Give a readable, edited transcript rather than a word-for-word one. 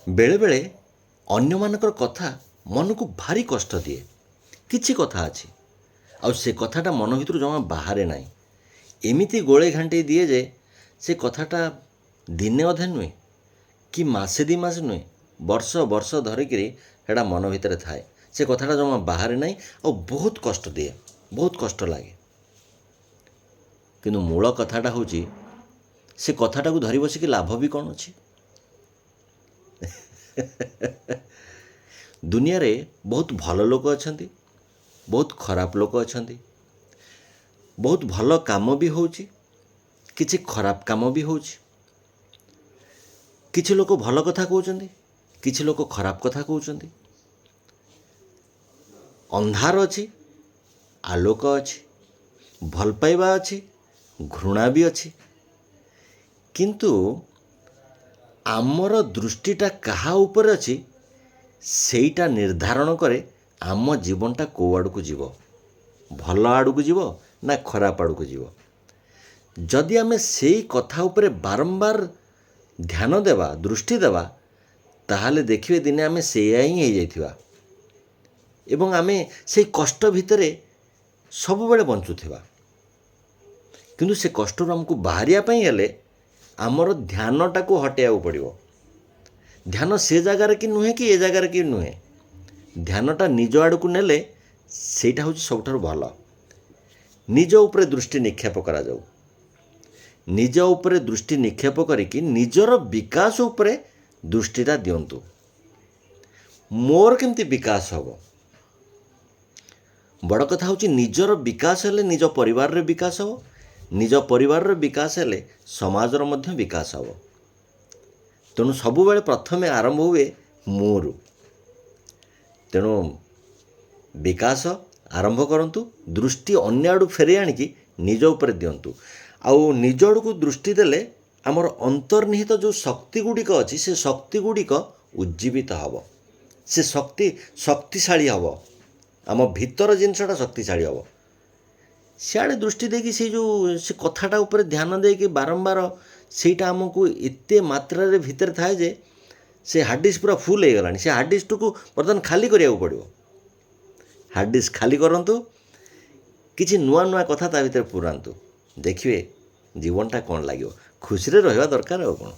ବେଳେବେଳେ ଅନ୍ୟମାନଙ୍କର କଥା ମନକୁ ଭାରି କଷ୍ଟ ଦିଏ। କିଛି କଥା ଅଛି ଆଉ ସେ କଥାଟା ମନ ଭିତରୁ ଜମା ବାହାରେ ନାହିଁ। ଏମିତି ଗୋଳେଇ ଘାଣ୍ଟେଇ ଦିଏ ଯେ ସେ କଥାଟା ଦିନେ ଅଧେ ନୁହେଁ କି ମାସେ ଦୁଇ ମାସ ନୁହେଁ, ବର୍ଷ ବର୍ଷ ଧରିକିରି ସେଇଟା ମନ ଭିତରେ ଥାଏ। ସେ କଥାଟା ଜମା ବାହାରେ ନାହିଁ ଆଉ ବହୁତ କଷ୍ଟ ଦିଏ, ବହୁତ କଷ୍ଟ ଲାଗେ। କିନ୍ତୁ ମୂଳ କଥାଟା ହେଉଛି ସେ କଥାଟାକୁ ଧରି ବସିକି ଲାଭ ବି କ'ଣ ଅଛି? ଦୁନିଆରେ ବହୁତ ଭଲ ଲୋକ ଅଛନ୍ତି, ବହୁତ ଖରାପ ଲୋକ ଅଛନ୍ତି। ବହୁତ ଭଲ କାମ ବି ହେଉଛି, କିଛି ଖରାପ କାମ ବି ହେଉଛି। କିଛି ଲୋକ ଭଲ କଥା କହୁଛନ୍ତି, କିଛି ଲୋକ ଖରାପ କଥା କହୁଛନ୍ତି। ଅନ୍ଧାର ଅଛି, ଆଲୋକ ଅଛି, ଭଲ ପାଇବା ଅଛି, ଘୃଣା ବି ଅଛି। କିନ୍ତୁ ଆମର ଦୃଷ୍ଟିଟା କାହା ଉପରେ ଅଛି ସେଇଟା ନିର୍ଦ୍ଧାରଣ କରେ ଆମ ଜୀବନଟା କେଉଁ ଆଡ଼କୁ ଯିବ, ଭଲ ଆଡ଼କୁ ଯିବ ନା ଖରାପ ଆଡ଼କୁ ଯିବ। ଯଦି ଆମେ ସେଇ କଥା ଉପରେ ବାରମ୍ବାର ଧ୍ୟାନ ଦେବା, ଦୃଷ୍ଟି ଦେବା, ତାହେଲେ ଦେଖିବେ ଦିନେ ଆମେ ସେଇଆ ହିଁ ହେଇଯାଇଥିବା ଏବଂ ଆମେ ସେଇ କଷ୍ଟ ଭିତରେ ସବୁବେଳେ ବଞ୍ଚୁଥିବା। କିନ୍ତୁ ସେ କଷ୍ଟରୁ ଆମକୁ ବାହାରିବା ପାଇଁ ହେଲେ ଆମର ଧ୍ୟାନଟାକୁ ହଟେଇବାକୁ ପଡ଼ିବ। ଧ୍ୟାନ ସେ ଜାଗାରେ କି ନୁହେଁ କି ଏ ଜାଗାରେ କି ନୁହେଁ, ଧ୍ୟାନଟା ନିଜ ଆଡ଼କୁ ନେଲେ ସେଇଟା ହେଉଛି ସବୁଠାରୁ ଭଲ। ନିଜ ଉପରେ ଦୃଷ୍ଟି ନିକ୍ଷେପ କରାଯାଉ। ନିଜ ଉପରେ ଦୃଷ୍ଟି ନିକ୍ଷେପ କରିକି ନିଜର ବିକାଶ ଉପରେ ଦୃଷ୍ଟିଟା ଦିଅନ୍ତୁ। ମୋର କେମିତି ବିକାଶ ହେବ? ବଡ଼ କଥା ହେଉଛି ନିଜର ବିକାଶ ହେଲେ ନିଜ ପରିବାରରେ ବିକାଶ ହେବ, ନିଜ ପରିବାରର ବିକାଶ ହେଲେ ସମାଜର ମଧ୍ୟ ବିକାଶ ହେବ। ତେଣୁ ସବୁବେଳେ ପ୍ରଥମେ ଆରମ୍ଭ ହୁଏ ମୁଁରୁ। ତେଣୁ ବିକାଶ ଆରମ୍ଭ କରନ୍ତୁ, ଦୃଷ୍ଟି ଅନ୍ୟ ଆଡ଼ୁ ଫେରେଇ ଆଣିକି ନିଜ ଉପରେ ଦିଅନ୍ତୁ। ଆଉ ନିଜ ଆଡ଼କୁ ଦୃଷ୍ଟି ଦେଲେ ଆମର ଅନ୍ତର୍ନିହିତ ଯେଉଁ ଶକ୍ତି ଗୁଡ଼ିକ ଅଛି ସେ ଶକ୍ତି ଗୁଡ଼ିକ ଉଜ୍ଜୀବିତ ହେବ, ସେ ଶକ୍ତିଶାଳୀ ହେବ। ଆମ ଭିତର ଜିନିଷଟା ଶକ୍ତିଶାଳୀ ହେବ। ସିଆଡ଼େ ଦୃଷ୍ଟି ଦେଇକି ସେ କଥାଟା ଉପରେ ଧ୍ୟାନ ଦେଇକି ବାରମ୍ବାର ସେଇଟା ଆମକୁ ଏତେ ମାତ୍ରାରେ ଭିତରେ ଥାଏ ଯେ ସେ ହାର୍ଡ଼ ଡିସ୍କ ପୁରା ଫୁଲ୍ ହେଇଗଲାଣି। ସେ ହାର୍ଡ଼ ଡିସ୍କକୁ ବର୍ତ୍ତମାନ ଖାଲି କରିବାକୁ ପଡ଼ିବ। ହାର୍ଡ଼ ଡିସ୍କ ଖାଲି କରନ୍ତୁ, କିଛି ନୂଆ ନୂଆ କଥା ତା ଭିତରେ ପୁରାନ୍ତୁ, ଦେଖିବେ ଜୀବନଟା କ'ଣ ଲାଗିବ। ଖୁସିରେ ରହିବା ଦରକାର ଆଉ କ'ଣ।